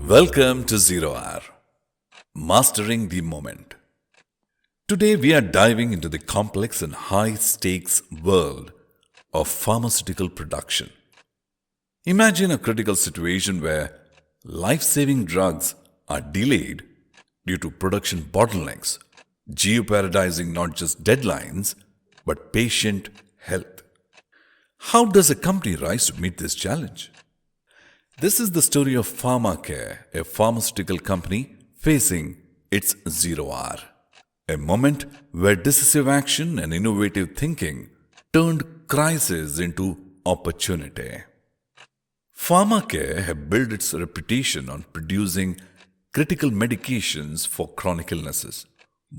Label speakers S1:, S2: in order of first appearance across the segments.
S1: Welcome to Zero Hour, Mastering the Moment. Today we are diving into the complex and high-stakes world of pharmaceutical production. Imagine a critical situation where life-saving drugs are delayed due to production bottlenecks, jeopardizing not just deadlines but patient health. How does a company rise to meet this challenge? This is the story of PharmaCare, a pharmaceutical company facing its zero hour. A moment where decisive action and innovative thinking turned crisis into opportunity. PharmaCare have built its reputation on producing critical medications for chronic illnesses.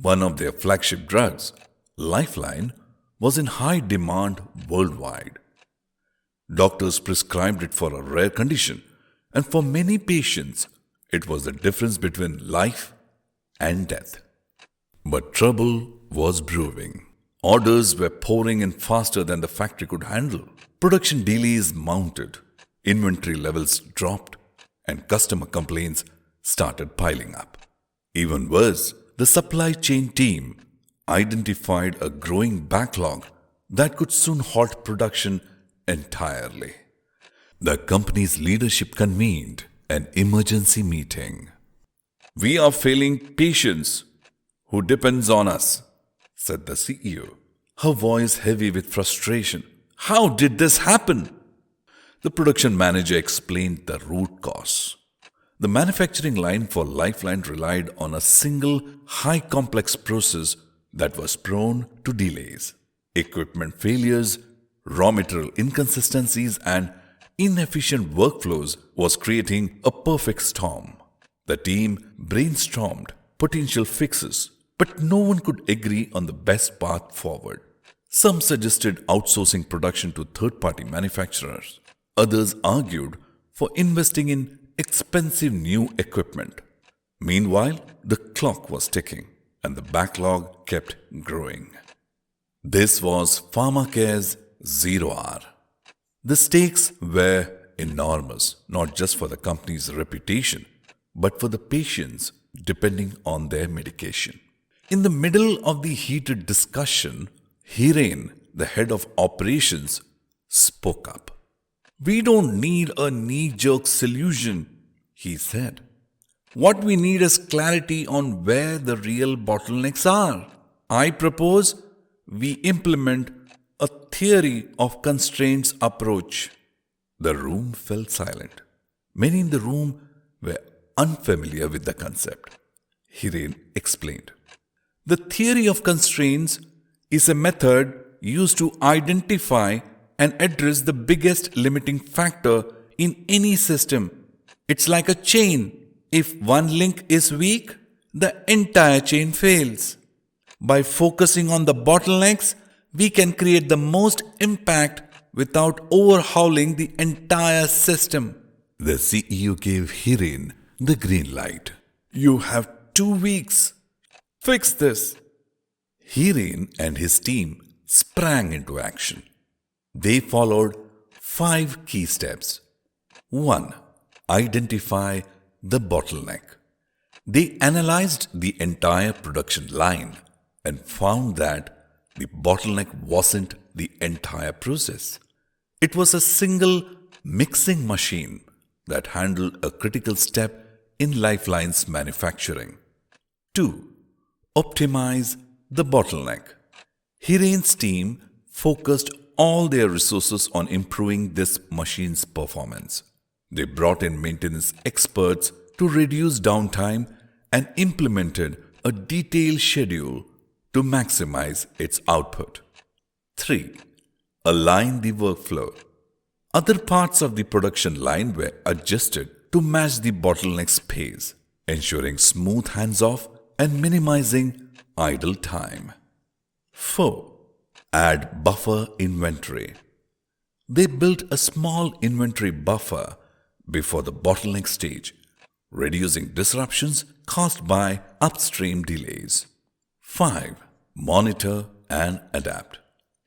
S1: One of their flagship drugs, Lifeline, was in high demand worldwide. Doctors prescribed it for a rare condition, and for many patients, it was the difference between life and death. But trouble was brewing. Orders were pouring in faster than the factory could handle. Production delays mounted, inventory levels dropped, and customer complaints started piling up. Even worse, the supply chain team identified a growing backlog that could soon halt production entirely. The company's leadership convened an emergency meeting. "We are failing patients who depends on us," said the CEO, her voice heavy with frustration. "How did this happen?" The production manager explained the root cause. The manufacturing line for Lifeline relied on a single high complex process that was prone to delays. Equipment failures, raw material inconsistencies, and inefficient workflows was creating a perfect storm. The team brainstormed potential fixes, but no one could agree on the best path forward. Some suggested outsourcing production to third-party manufacturers. Others argued for investing in expensive new equipment. Meanwhile, the clock was ticking and the backlog kept growing. This was PharmaCare's zero hour. The stakes were enormous, not just for the company's reputation, but for the patients depending on their medication. In the middle of the heated discussion, Hiren, the head of operations, spoke up. "We don't need a knee-jerk solution," he said. "What we need is clarity on where the real bottlenecks are. I propose we implement a theory of constraints approach." The room fell silent. Many in the room were unfamiliar with the concept. Hiren explained. "The theory of constraints is a method used to identify and address the biggest limiting factor in any system. It's like a chain. If one link is weak, the entire chain fails. By focusing on the bottlenecks, we can create the most impact without overhauling the entire system." The CEO gave Hiren the green light. "You have 2 weeks. Fix this." Hiren and his team sprang into action. They followed 5 key steps. 1. Identify the bottleneck. They analyzed the entire production line and found that the bottleneck wasn't the entire process. It was a single mixing machine that handled a critical step in Lifeline's manufacturing. 2. Optimize the bottleneck. Hiren's team focused all their resources on improving this machine's performance. They brought in maintenance experts to reduce downtime and implemented a detailed schedule to maximize its output. 3. Align the workflow. Other parts of the production line were adjusted to match the bottleneck's pace, ensuring smooth hands-off and minimizing idle time. 4. Add buffer inventory. They built a small inventory buffer before the bottleneck stage, reducing disruptions caused by upstream delays. 5. Monitor and adapt.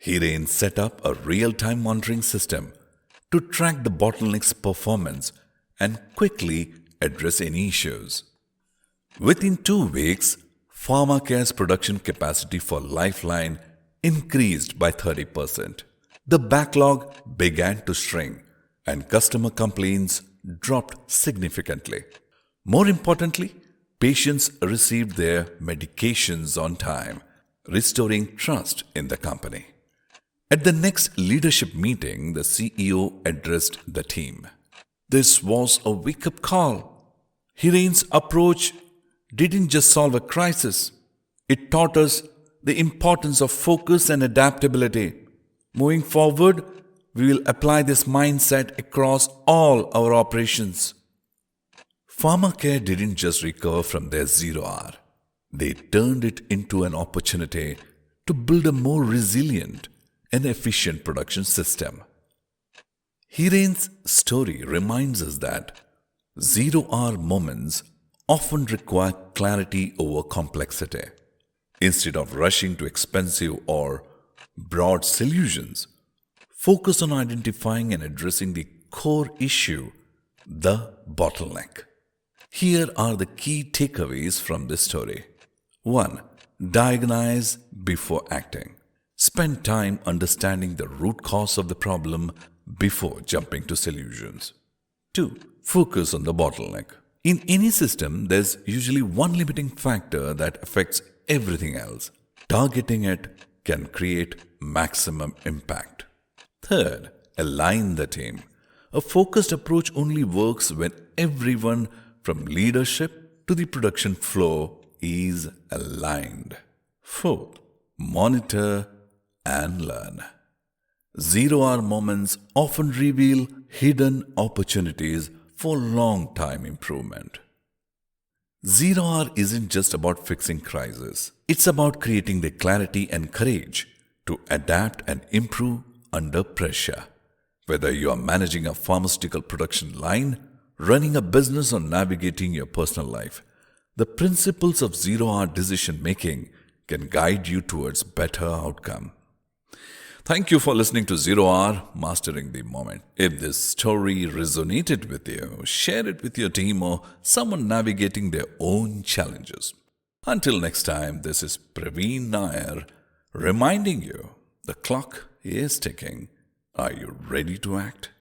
S1: Hiren set up a real-time monitoring system to track the bottleneck's performance and quickly address any issues. Within 2 weeks, PharmaCare's production capacity for Lifeline increased by 30%. The backlog began to shrink and customer complaints dropped significantly. More importantly, patients received their medications on time, restoring trust in the company. At the next leadership meeting, the CEO addressed the team. This was a wake-up call. Hiren's approach didn't just solve a crisis. It taught us the importance of focus and adaptability. Moving forward, we will apply this mindset across all our operations. PharmaCare didn't just recover from their 0 hour. They turned it into an opportunity to build a more resilient and efficient production system. Hiren's story reminds us that 0 hour moments often require clarity over complexity. Instead of rushing to expensive or broad solutions, focus on identifying and addressing the core issue, the bottleneck. Here are the key takeaways from this story. 1. Diagnose before acting. Spend time understanding the root cause of the problem before jumping to solutions. 2. Focus on the bottleneck. In any system, there's usually one limiting factor that affects everything else. Targeting it can create maximum impact. 3. Align the team. A focused approach only works when everyone from leadership to the production flow is aligned. 4. Monitor and learn. 0 hour moments often reveal hidden opportunities for long-time improvement. 0 hour isn't just about fixing crises. It's about creating the clarity and courage to adapt and improve under pressure. Whether you are managing a pharmaceutical production line, running a business, or navigating your personal life, the principles of 0 hour decision making can guide you towards better outcome. Thank you for listening to 0 hour Mastering the Moment. If this story resonated with you, share it with your team or someone navigating their own challenges. Until next time, this is Praveen Nair reminding you the clock is ticking. Are you ready to act?